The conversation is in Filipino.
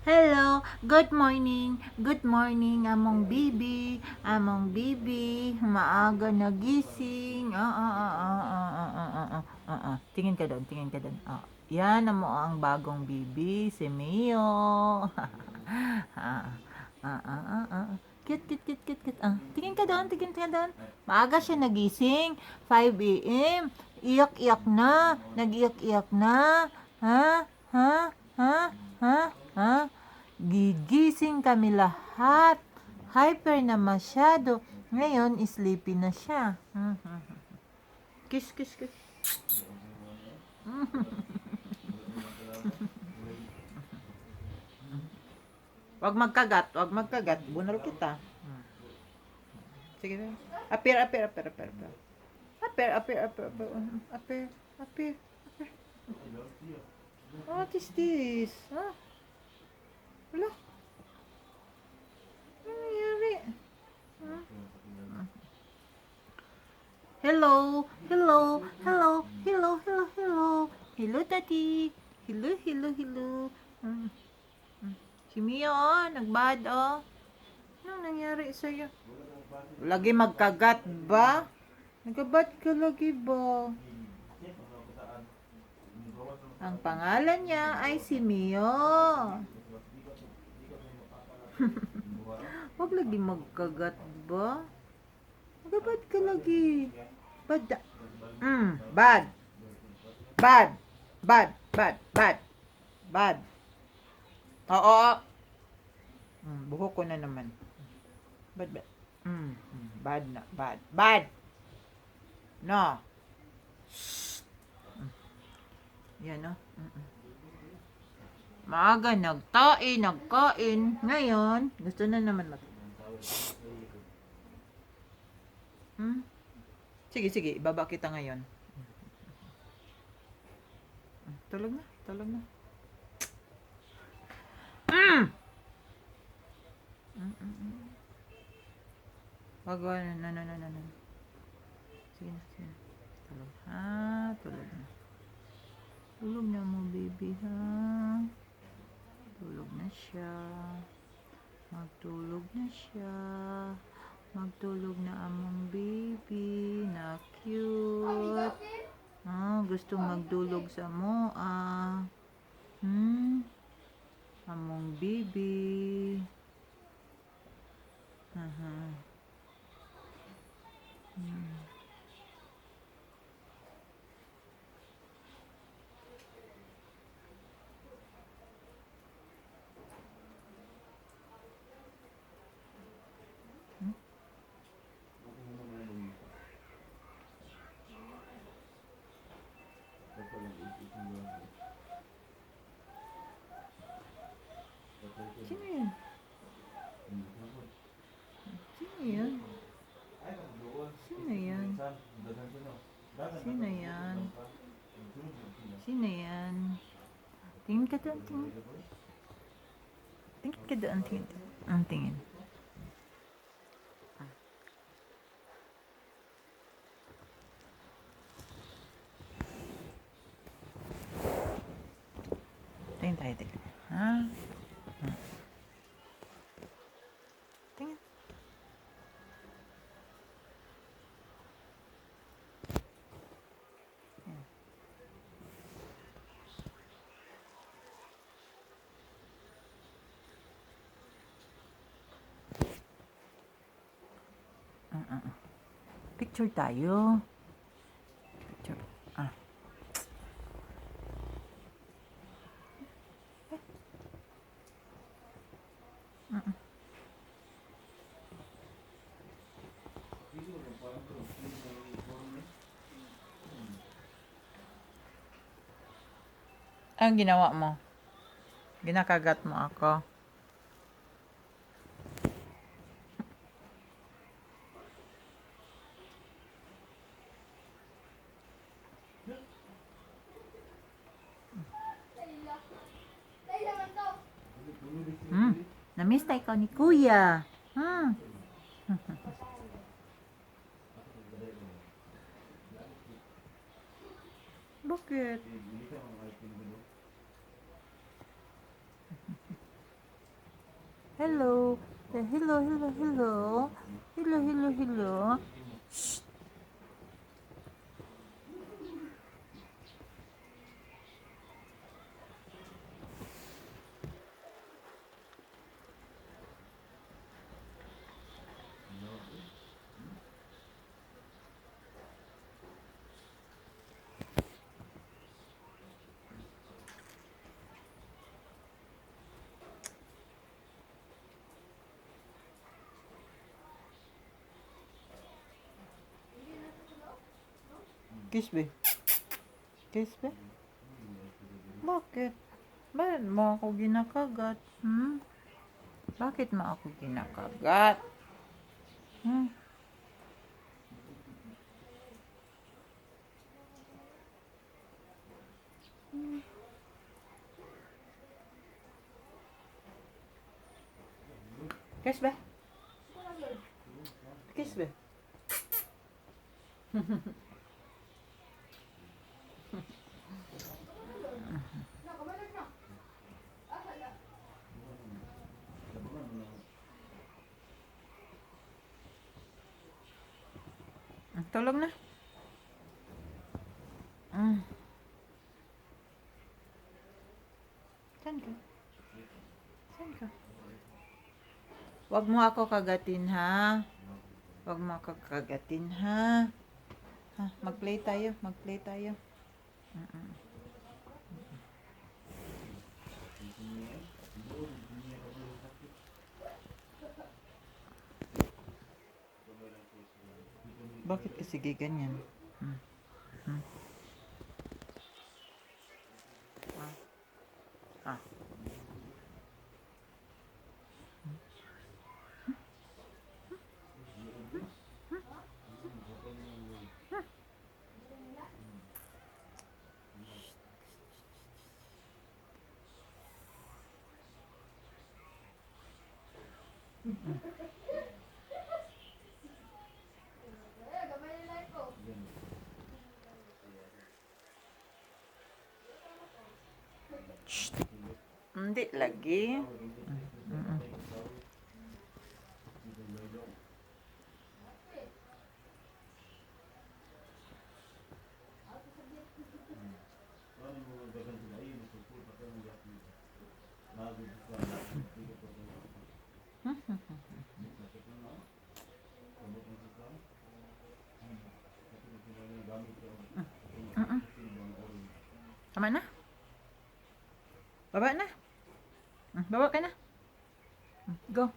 Hello, good morning, among bibi, maaga nagising, tingin ka doon, yan ang bagong bibi, si Mio, cute, tingin ka doon, maaga siya nagising, 5 a.m., iyak-iyak na, nag-iyak-iyak na, ha, ha, ha, ha, ha, gigising kami lahat. Hyper na masyado. Ngayon, sleepy na siya. Kiss, kiss, kiss. Wag magkagat. Bunal kita. Sige na. Appear. Appear. What is this? Huh? Wala. Ano nangyari? Huh? Hello. Hello, Daddy. Hello. Si Mia, nagbad, Anong nangyari sa'yo? Lagi magkagat ba? Nagkabat ka lagi ba? Ang pangalan niya ay si Mio. Huwag lagi magkagat ba? Nagkabat ka lagi. Bad. Bad. Oo. Buhok ko na naman. Bad. Bad na. Bad. No. Yan, Maaga nagkain. Ngayon, gusto na naman Sige, ibaba kita ngayon. Tulog na. Wag. No. Sige na. Tulog. Tulog na. Tulog na mo, baby, ha? Tulog na siya. Magtulog na among baby na cute. Gusto magdulog sa moa. Among baby. Sino yan? Tingin ka doon. Tingin. Tingin tayo. Ha? Tingin. Picture tayo. Ang ginawa mo? Ginakagat mo ako. Namiss tayo ni Kuya. Bakit? Hello. Hello, hello, hello. Hello, hello, hello. Shh. Kiss be. Kiss be. Bakit? Bakit mo ako ginakagat? Hmm? Bakit mo ako ginakagat? Hmm? Kiss be. Kiss be. Tulog na. Mm. Saan ka? Saan ka? Huwag mo ako kagatin, ha? Huwag mo ako kagatin, ha? Ha? Mag-play tayo. Mag-play tayo. Mm-mm. Bakit kasi ganyan? Hmm. Hmm. Ah. Shh. Hindi lagi. Mm-mm. Mm-mm. Tama na. Baba na. Baba ka na. Go.